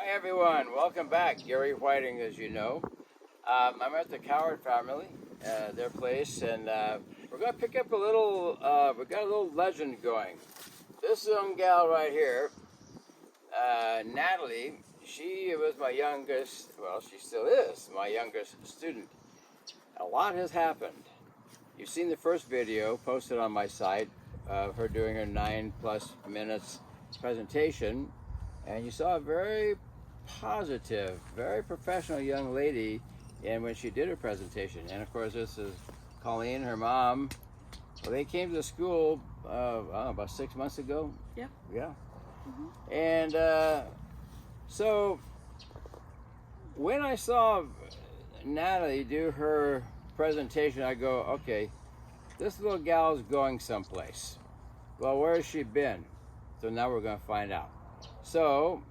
Hi everyone, welcome back. Gary Whiting, as you know. I'm at the Coward family, their place, and we're going to pick up a little, we got a little legend going. This young gal right here, Natalie, she was my youngest, well, she still is my youngest student. A lot has happened. You've seen the first video posted on my site of her doing her 9+ minutes presentation, and you saw a very positive, very professional young lady and when she did her presentation. And of course, this is Colleen, her mom. Well, they came to the school I don't know, about 6 months ago. Yeah. Yeah. And so when I saw Natalie do her presentation, I go, okay, this little gal's going someplace. Well, where has she been? So now we're going to find out. So,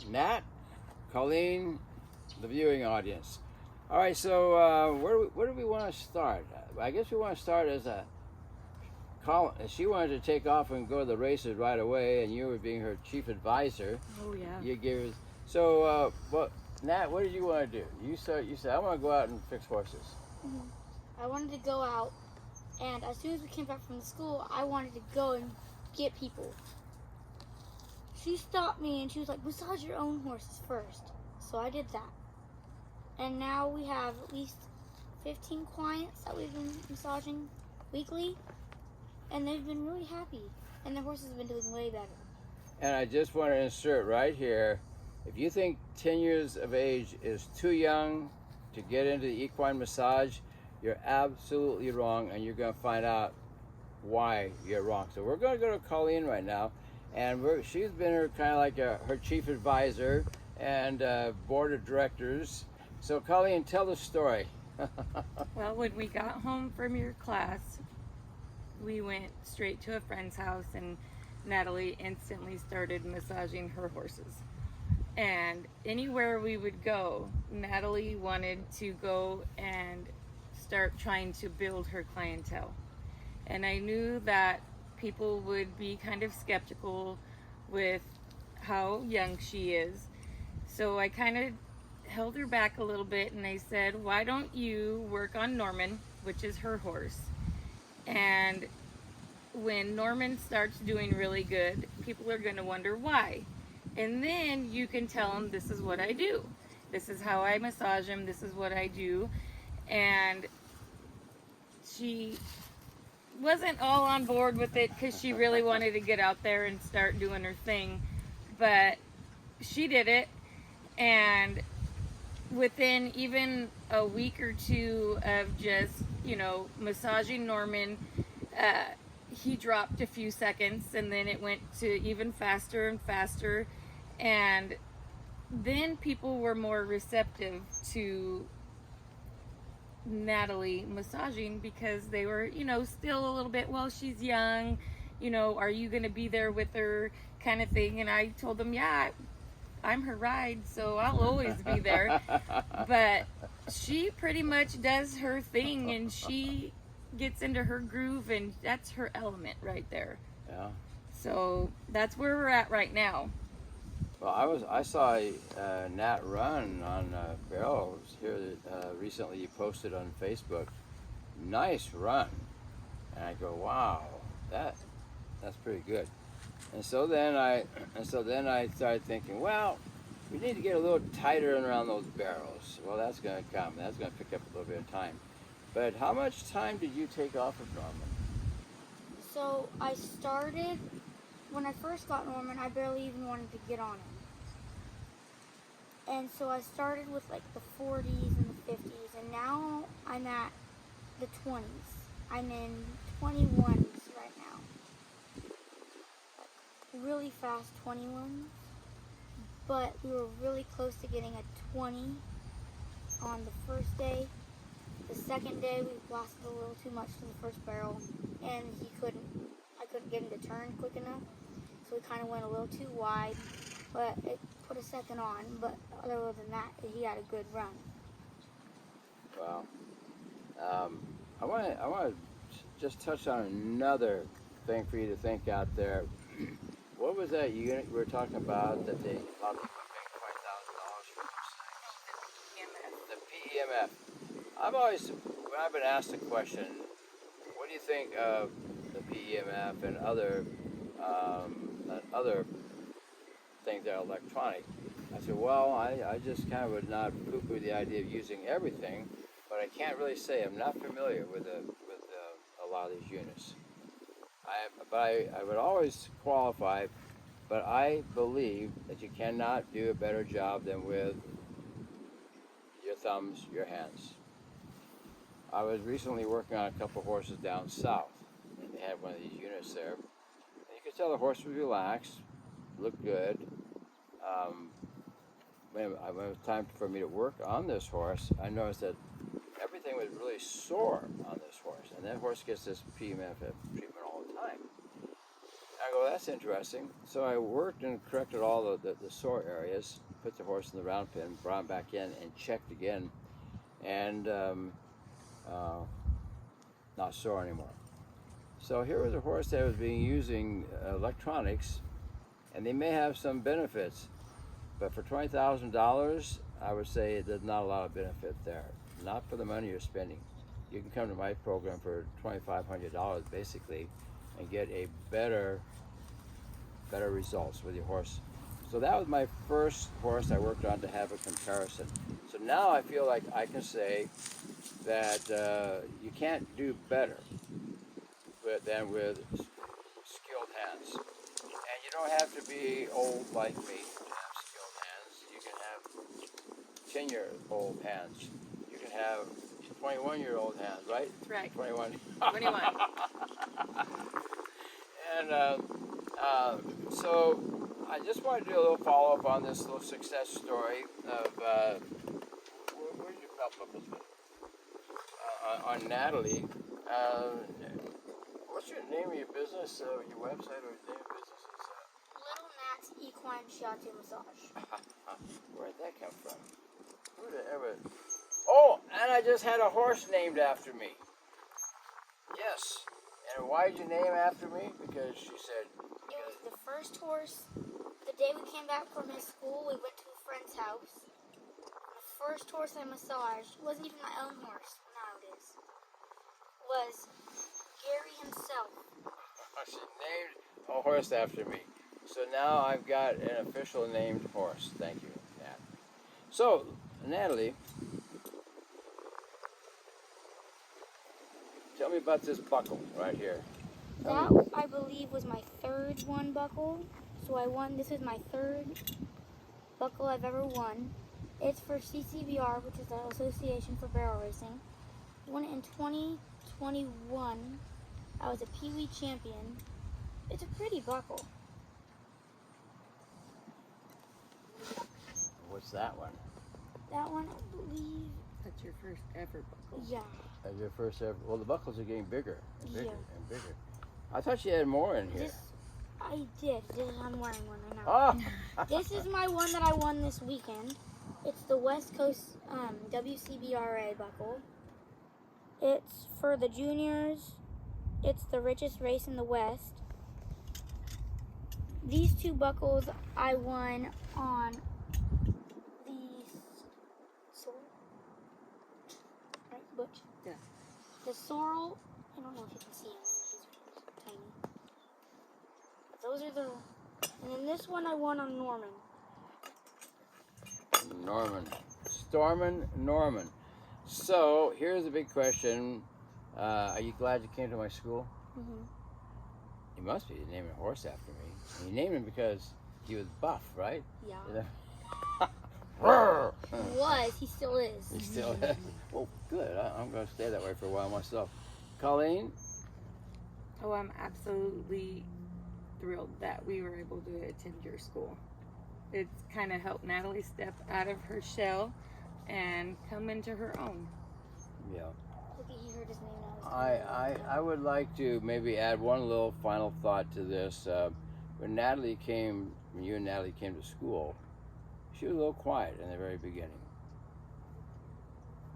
Nat, Colleen, the viewing audience. All right, so where do we want to start? I guess we want to start as she wanted to take off and go to the races right away, and you were being her chief advisor. Oh yeah. You gave us, so, Nat, what did you want to do? You said I want to go out and fix horses. I wanted to go out, and as soon as we came back from the school, I wanted to go and get people. She stopped me and she was like, massage your own horses first. So I did that. And now we have at least 15 clients that we've been massaging weekly, and they've been really happy. And their horses have been doing way better. And I just want to insert right here, if you think 10 years of age is too young to get into the equine massage, you're absolutely wrong, and you're going to find out why you're wrong. So we're going to go to Colleen right now, and she's been her kind of like her chief advisor and board of directors. So Colleen, tell the story. Well, when we got home from your class, we went straight to a friend's house, and Natalie instantly started massaging her horses. And anywhere we would go, Natalie wanted to go and start trying to build her clientele. And I knew that people would be kind of skeptical with how young she is. So I kind of held her back a little bit, and I said, why don't you work on Norman, which is her horse? And when Norman starts doing really good, people are going to wonder why. And then you can tell them, this is what I do. This is how I massage him. This is what I do. And she wasn't all on board with it because she really wanted to get out there and start doing her thing. But she did it. And within even a week or two of just, massaging Norman, he dropped a few seconds, and then it went to even faster and faster. And then people were more receptive to Natalie massaging because they were, still a little bit, well, she's young, are you going to be there with her kind of thing? And I told them, yeah, I'm her ride, so I'll always be there. But she pretty much does her thing, and she gets into her groove, and that's her element right there. Yeah. So that's where we're at right now. Well, I saw Nat run on barrels here recently. You posted on Facebook. Nice run, and I go, wow, that's pretty good. And so then I started thinking, well, we need to get a little tighter around those barrels. Well, that's going to come. That's going to pick up a little bit of time. But how much time did you take off of Norman? So I started, when I first got Norman, I barely even wanted to get on him. And so I started with like the 40s and the 50s, and now I'm at the 20s. I'm in 21s right now. Like really fast 21s. But we were really close to getting a 20 on the first day. The second day we blasted a little too much to the first barrel, and I couldn't get him to turn quick enough. So we kind of went a little too wide, but it put a second on. But other than that, he had a good run. Wow. I want to just touch on another thing for you to think out there. What was that unit we were talking about that they PEMF. When I've been asked a question, what do you think of the PEMF and other things that are electronic? I said, well, I just kind of would not poo-poo the idea of using everything, but I can't really say I'm not familiar with a lot of these units. I would always qualify, but I believe that you cannot do a better job than with your thumbs, your hands. I was recently working on a couple horses down south, and they had one of these units there. And you could tell the horse was relaxed, looked good. When it was time for me to work on this horse, I noticed that everything was really sore on this horse, and that horse gets this PEMF treatment all the time. I go, that's interesting. So I worked and corrected all the sore areas, put the horse in the round pen, brought him back in, and checked again, and not sore anymore. So here was a horse that was using electronics, and they may have some benefits, but for $20,000, I would say there's not a lot of benefit there. Not for the money you're spending. You can come to my program for $2,500 basically, and get a better results with your horse. So that was my first horse I worked on to have a comparison. So now I feel like I can say that you can't do better than with skilled hands. And you don't have to be old like me to have skilled hands. You can have 10-year-old hands. You can have 21-year-old hands, right? That's right. 21. 21. And so I just want to do a little follow-up on this little success story of, where did you help us with? On Natalie. What's your name of your business, your website or name of business? Little Nat's Equine Shiatsu Massage. Where'd that come from? Who'd have ever... Oh, and I just had a horse named after me. Yes. And why did you name after me? Because she said... It was the first horse. The day we came back from his school, we went to a friend's house. The first horse I massaged wasn't even my own horse. Now it is. Was Gary himself. She named a horse after me. So now I've got an official named horse. Thank you, Nat. So, Natalie, tell me about this buckle right here. That, I believe, was my third one buckle. So I won. This is my third buckle I've ever won. It's for CCBR, which is the Association for Barrel Racing. I won it in 2021. I was a Pee Wee champion. It's a pretty buckle. What's that one? That one, I believe. That's your first ever buckle. Yeah. As your first ever. Well, the buckles are getting bigger and bigger Yeah. and bigger. I thought you had more in here. I did. I'm wearing one right now. Oh! This is my one that I won this weekend. It's the West Coast WCBRA buckle. It's for the juniors. It's the richest race in the West. These two buckles I won on the sorrel. Right, Butch? Yeah. The sorrel. I don't know if you can see him. He's tiny. Those are the. And then this one I won on Norman. Norman. So, here's the big question. Are you glad you came to my school? Mm-hmm. You must be. You named a horse after me. And you named him because he was buff, right? Yeah. Roar! He was. He still is. He still is. Well, good. I'm going to stay that way for a while myself. Colleen? Oh, I'm absolutely thrilled that we were able to attend your school. It's kind of helped Natalie step out of her shell and come into her own. Yeah. Look, he heard his name now. I would like to maybe add one little final thought to this. When you and Natalie came to school, she was a little quiet in the very beginning.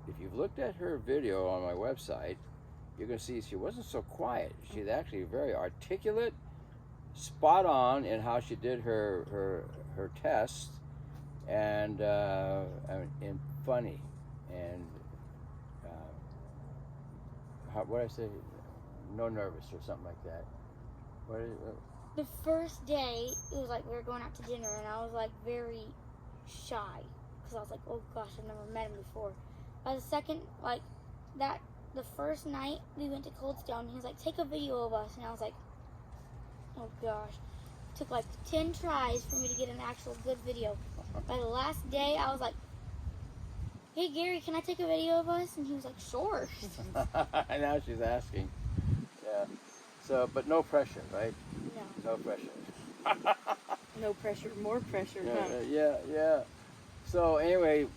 If you've looked at her video on my website, you're going to see she wasn't so quiet. She's actually very articulate, spot on in how she did her test, and funny. and what did I say? No nervous or something like that. What is it? The first day, it was like we were going out to dinner, and I was like very shy because I was like, oh gosh, I've never met him before. By the second, like that, the first night we went to Cold Stone, he was like, take a video of us, and I was like, oh gosh. It took like 10 tries for me to get an actual good video. By the last day, I was like, hey Gary, can I take a video of us? And he was like, sure. And now she's asking. Yeah. So, but no pressure, right? No. No pressure. No pressure, more pressure. Yeah. So anyway,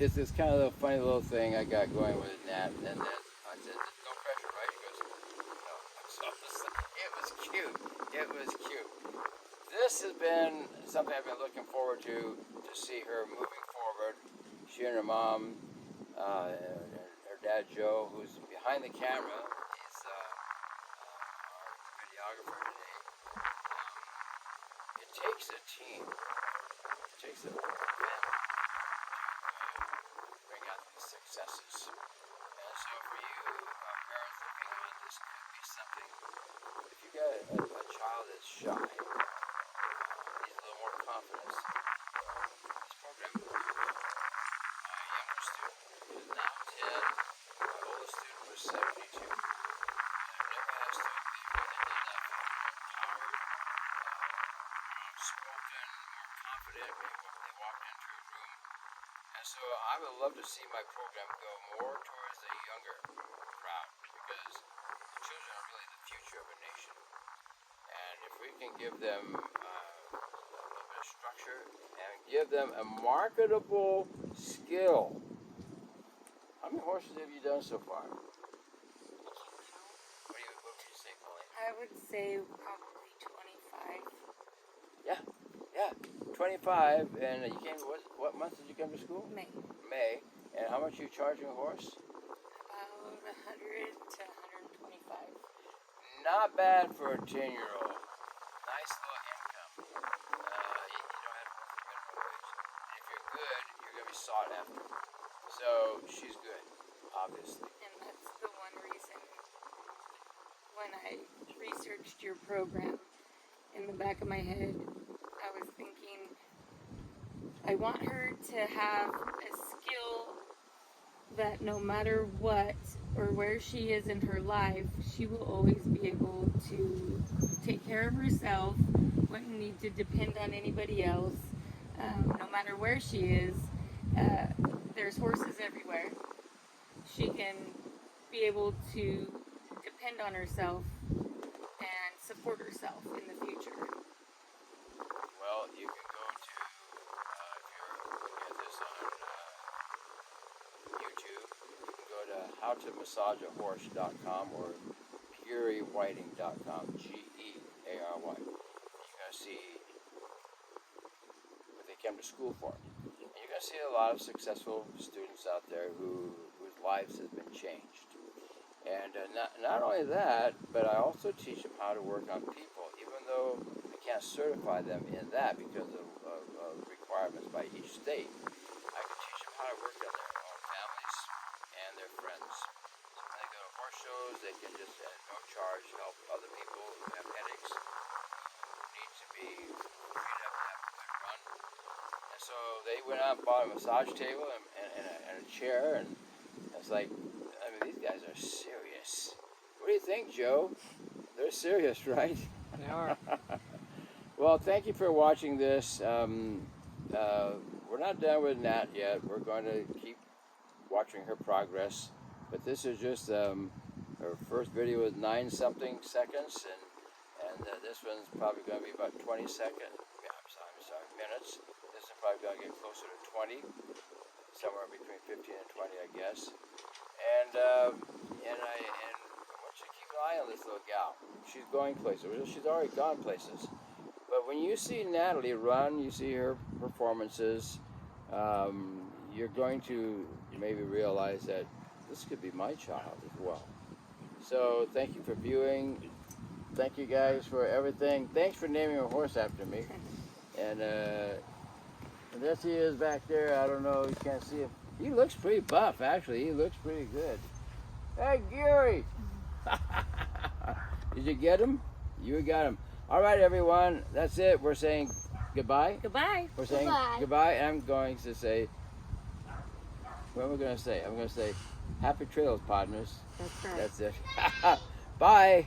it's this kind of a funny little thing I got going with Nat, and then I said, no pressure, right? He goes, no. So it was cute. This has been something I've been looking forward to see her moving forward. She and her mom, her dad Joe, who's behind the camera, is our videographer today. It takes a team. It takes a whole family to bring out these successes. And so for you, parents looking on, this could be something. If you got a child that's shy, needs a little more confidence, this program will be good. My younger student is now 10. My oldest student was 72. I've never had a student leave when they did that empowered, spoken, more confident when they walked into a room. And so I would love to see my program go more towards the younger crowd, because the children are really the future of a nation. And if we can give them a little bit of structure and give them a marketable skill. How many horses have you done so far? What would you say, Pauline? I would say probably 25. Yeah, 25. And you came, what month did you come to school? May. May. And how much are you charging a horse? About 100 to 125. Not bad for a 10-year-old. Nice little income. You don't have to work for minimum wage. And if you're good, you're going to be sought after. So she's good, obviously. And that's the one reason when I researched your program, in the back of my head, I was thinking, I want her to have a skill that no matter what or where she is in her life, she will always be able to take care of herself, wouldn't need to depend on anybody else. No matter where she is, there's horses everywhere. She can be able to depend on herself and support herself in the future. Well, you can go to, if you're looking at this on YouTube, you can go to howtomassageahorse.com or GaryWhiting.com, Geary. You're going to see what they came to school for. And you're going to see a lot of successful students out there whose lives have been changed. And not only that, but I also teach them how to work on people, even though I can't certify them in that because of requirements by each state. I can teach them how to work on their own families and their friends. So when they go to horse shows, they can just at no charge help other people who have headaches, who need to be freed up to have a good run. And so they went out and bought a massage table and a chair, and it's like, I mean, these guys are serious. What do you think, Joe? They're serious, right? They are. Well, thank you for watching this. We're not done with Nat yet. We're going to keep watching her progress. But this is just her first video with 9-something seconds, and this one's probably going to be about 20 seconds. Yeah, I'm sorry, minutes. This is probably going to get closer to 20, somewhere between 15 and 20, I guess. And I want you to keep an eye on this little gal. She's going places. She's already gone places. But when you see Natalie run, you see her performances, you're going to maybe realize that this could be my child as well. So thank you for viewing. Thank you guys for everything. Thanks for naming a horse after me. And there he is back there. I don't know, you can't see him. He looks pretty buff, actually. He looks pretty good. Hey, Gary! Did you get him? You got him. All right, everyone. That's it. We're saying goodbye. Goodbye. We're saying goodbye, and I'm going to say, what am I going to say? I'm going to say, happy trails, partners. That's right. That's it. Bye.